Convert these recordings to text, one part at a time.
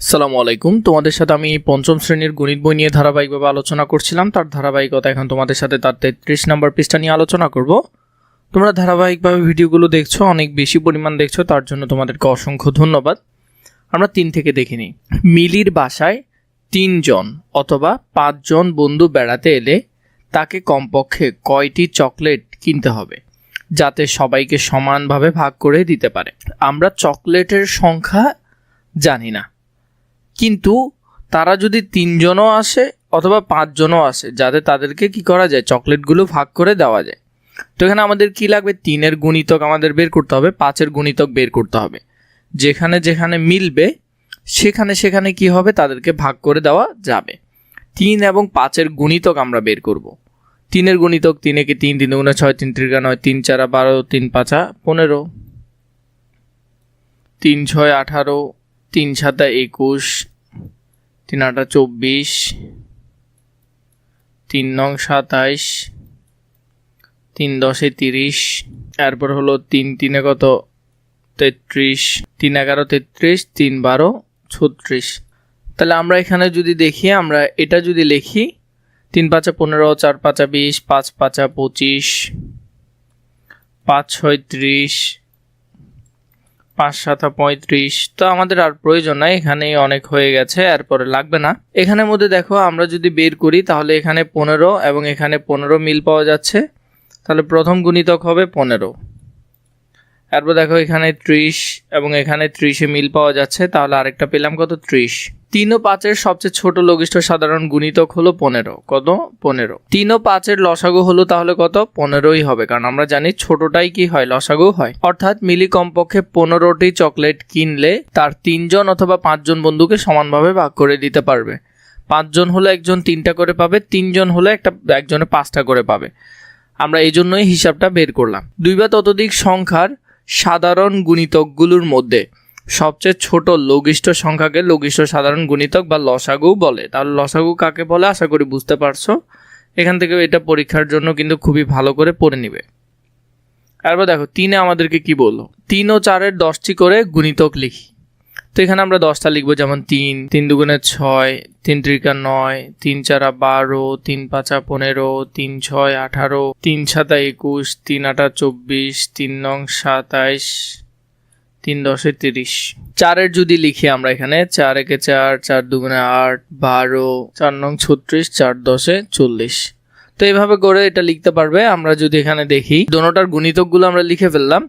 আসসালামু আলাইকুম। তোমাদের সাথে আমি পঞ্চম শ্রেণীর গণিত বই নিয়ে ধারাবাহিকভাবে আলোচনা করছিলাম। তার ধারাবাহিকতা এখন তোমাদের সাথে তার 33 নম্বর পৃষ্ঠা নিয়ে আলোচনা করব। তোমরা ধারাবাহিকভাবে ভিডিওগুলো দেখছো, অনেক বেশি পরিমাণ দেখছো, তার জন্য তোমাদেরকে অসংখ্য ধন্যবাদ। আমরা 3 থেকে দেখে নিই। মিলির বাসায় 3 জন অথবা 5 জন বন্ধু বেড়াতে এলে তাকে কমপক্ষে কয়টি চকলেট কিনতে হবে যাতে সবাইকে সমানভাবে ভাগ করে দিতে পারে? আমরা চকলেটের সংখ্যা জানি না, কিন্তু তারা যদি 3 জনও আসে অথবা 5 জনও আসে, যাতে তাদেরকে কি করা যায়, চকলেটগুলো ভাগ করে দেওয়া যায়। তো এখানে আমাদের কি লাগবে? 3-এর গুণিতক আমাদের বের করতে হবে, 5-এর গুণিতক বের করতে হবে। যেখানে যেখানে মিলবে সেখানে সেখানে কি হবে, তাদেরকে ভাগ করে দেওয়া যাবে। 3 এবং 5-এর গুণিতক আমরা বের করব। 3-এর গুণিতক 3 একে 3, 3 দুগুণে 6, 3 ত্রিকা 9, 3 চারা 12, 3 পাঁচা 15, 3 6 18, 3 সাতা 21, 3 আটা 24, 3 নং 27, 3 10 30, এরপর হলো 3 3 কত 33, 3 11 33, 3 12 36। তাহলে আমরা এখানে যদি দেখি, আমরা এটা যদি লিখি 3 5 15, 4 5 20, 5 5 25, 5 6 30, 5 7 35। তো আমাদের আর প্রয়োজন নাই, এখানেই অনেক হয়ে গেছে, এরপরে লাগবে না। এখানের মধ্যে দেখো আমরা যদি বের করি তাহলে এখানে 15 এবং এখানে 15 মিল পাওয়া যাচ্ছে, তাহলে প্রথম গুণিতক হবে 15। এরপর দেখো এখানে 30 এবং এখানে 30-এ মিল পাওয়া যাচ্ছে, তাহলে আরেকটা পেলাম কত, 30। 3 ও 5-এর সবচেয়ে ছোট লঘিষ্ঠ সাধারণ গুণিতক হলো 15। কত? 15। 3 ও 5-এর লসাগু হলো তাহলে কত? 15ই হবে, কারণ আমরা জানি ছোটটাই কি হয়, লসাগু হয়। অর্থাৎ মিলি কমপক্ষে 15টি চকলেট কিনলে তার 3 জন অথবা 5 জন বন্ধুকে সমানভাবে ভাগ করে দিতে পারবে। 5 জন হলে একজন 3টা করে পাবে, 3 জন হলে একজনে 5টা করে পাবে। আমরা এই জন্যই হিসাবটা বের করলাম। 2 বা ততোধিক সংখ্যার সাধারণ গুণিতকগুলোর মধ্যে সবচেয়ে ছোট লঘিষ্ঠ সংখ্যাকে লঘিষ্ঠ সাধারণ গুণিতক বা লসাগু বলে। তাহলে লসাগু কাকে বলে আশা করি বুঝতে পারছো। এখান থেকে এটা পরীক্ষার জন্য কিন্তু খুবই ভালো করে পড়ে নিবে। এরপর দেখো 3-এ আমাদেরকে কি বললো, 3 ও 4-এর 10টি করে গুণিতক লিখি। তো এখানে আমরা 10টা লিখবো, যেমন 3 3 দুগুণে 6, 3 ত্রিকা 9, 3 চারা 12, 3 পাঁচা 15, 3 6 18, 3 সাতা 21, 3 আটা 24, 3 নং 27, 3 10 30। 4-এর যদি লিখি আমরা এখানে 4 একে 4, 4 দুগুণে 8, 12, 4 নং 36, 4 10 40। তো এইভাবে করে এটা লিখতে পারবে। আমরা যদি এখানে দেখি দোনোটার গুণিতকগুলো আমরা লিখে ফেললাম।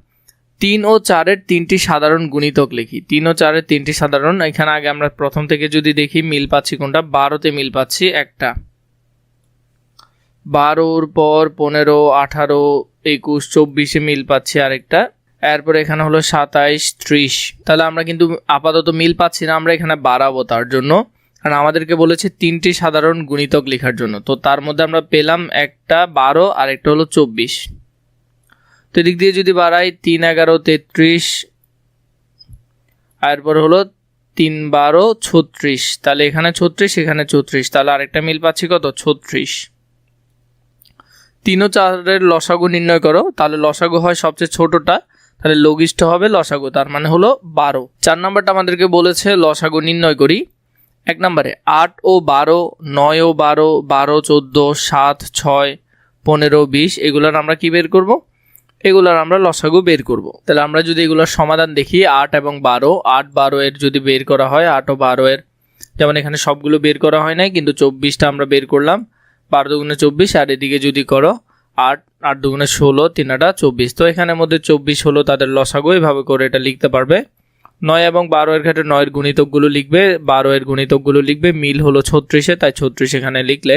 3 ও 4-এর 3টি সাধারণ গুণিতক লিখি। 3 ও 4-এর 3টি সাধারণ, এখানে আগে আমরা প্রথম থেকে যদি দেখি মিল পাচ্ছি কোনটা, 12তে মিল পাচ্ছি একটা, 12-র পর 15, 18, 21, 24-এ মিল পাচ্ছি আরেকটা, এরপর এখানে হলো 27, 30। তাহলে আমরা কিন্তু আপাতত মিল পাচ্ছি না, আমরা এখানে বাড়াবো তার জন্য, কারণ আমাদেরকে বলেছে 3টি সাধারণ গুণিতক লেখার জন্য। তো তার মধ্যে আমরা পেলাম একটা 12 আর একটা হলো 24। তো এদিক দিয়ে যদি বাড়াই 3 11 33, এরপর হলো 3 12 36। তাহলে এখানে 36, এখানে 34, তাহলে আরেকটা মিল পাচ্ছি কত, 36। 3 ও 4-এর লসাগু নির্ণয় করো। তাহলে লসাগু হয় সবচেয়ে ছোটটা, তাহলে লঘিষ্ঠ হবে লসাগু, তার মানে হলো 12। 4 নম্বরটা আমাদেরকে বলেছে লসাগু নির্ণয় করি। 1 নম্বরে 8 ও 12, 9 ও 12, 12 14, 7 6 15 20, এগুলোর আমরা কি বের করব, এগুলোর আমরা লসাগু বের করব। তাহলে আমরা যদি এগুলোর সমাধান দেখি, 8 এবং 12, 8 12 এর যদি বের করা হয়, 8 ও 12 এর, যেমন এখানে সবগুলো বের করা হয় নাই, কিন্তু 24টা আমরা বের করলাম, 12 দুগুণে 24, আর এদিকে যদি করো 8 8 দুগুণে 16, 3 আটা 24। তো এখানের মধ্যে 24 হলো তাদের লসাগু, এইভাবে করে এটা লিখতে পারবে। 9 এবং 12 এর ক্ষেত্রে 9-এর গুণিতকগুলো লিখবে, 12 এর গুণিতকগুলো লিখবে, মিল হলো 36-এ, তাই 36 এখানে লিখলে।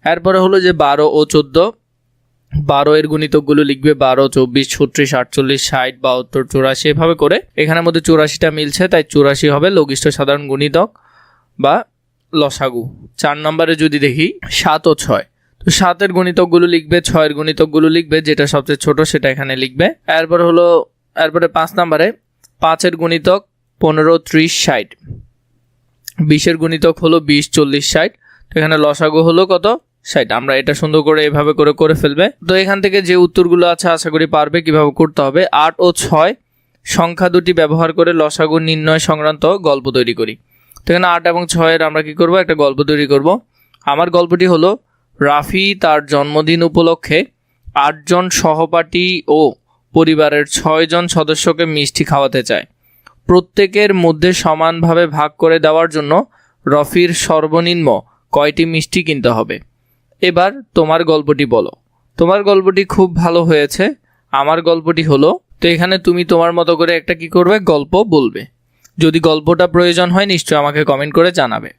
এরপরে হলো যে 12 ও 14, 12 এর গুণিতকগুলো লিখবে, 12 24 36 48 60 72 84, এভাবে করে এখানের মধ্যে 84টা মিলছে, তাই 84 হবে লঘিষ্ঠ সাধারণ গুণিতক বা লসাগু। 4 নম্বরে যদি দেখি 7 ও 6, তো 7-এর গুণিতকগুলো লিখবে, 6-এর গুণিতকগুলো লিখবে, যেটা সবচেয়ে ছোট সেটা এখানে লিখবে। এরপরে 5 নম্বরে 5-এর গুণিতক 15 30 60, 20-এর গুণিতক হলো 20 40 60, তো এখানে লসাগু হলো কত, 60। আমরা এটা সুন্দর করে এভাবে করে ফেলবে। তো এখান থেকে যে উত্তরগুলো আছে আশা করি পারবে কিভাবে করতে হবে। 8 ও 6 সংখ্যা দুটি ব্যবহার করে লসাগু নির্ণয় সংক্রান্ত গল্প তৈরি করি। তো এখানে 8 এবং 6-এর আমরা কি করব, একটা গল্প তৈরি করব। আমার গল্পটি হলো, রাফি তার জন্মদিন উপলক্ষে 8 জন সহপাঠী ও পরিবারের 6 জন সদস্যকে মিষ্টি খাওয়াতে চায়। প্রত্যেকের মধ্যে সমানভাবে ভাগ করে দেওয়ার জন্য রফির সর্বনিম্ন কয়টি মিষ্টি কিনতে হবে। এবার তোমার গল্পটি বলো। তোমার গল্পটি খুব ভালো হয়েছে, আমার গল্পটি হলো। তো এখানে তুমি তোমার মতো করে একটা কি করবে, গল্প বলবে। যদি গল্পটা প্রয়োজন হয় নিশ্চয়ই আমাকে কমেন্ট করে জানাবে।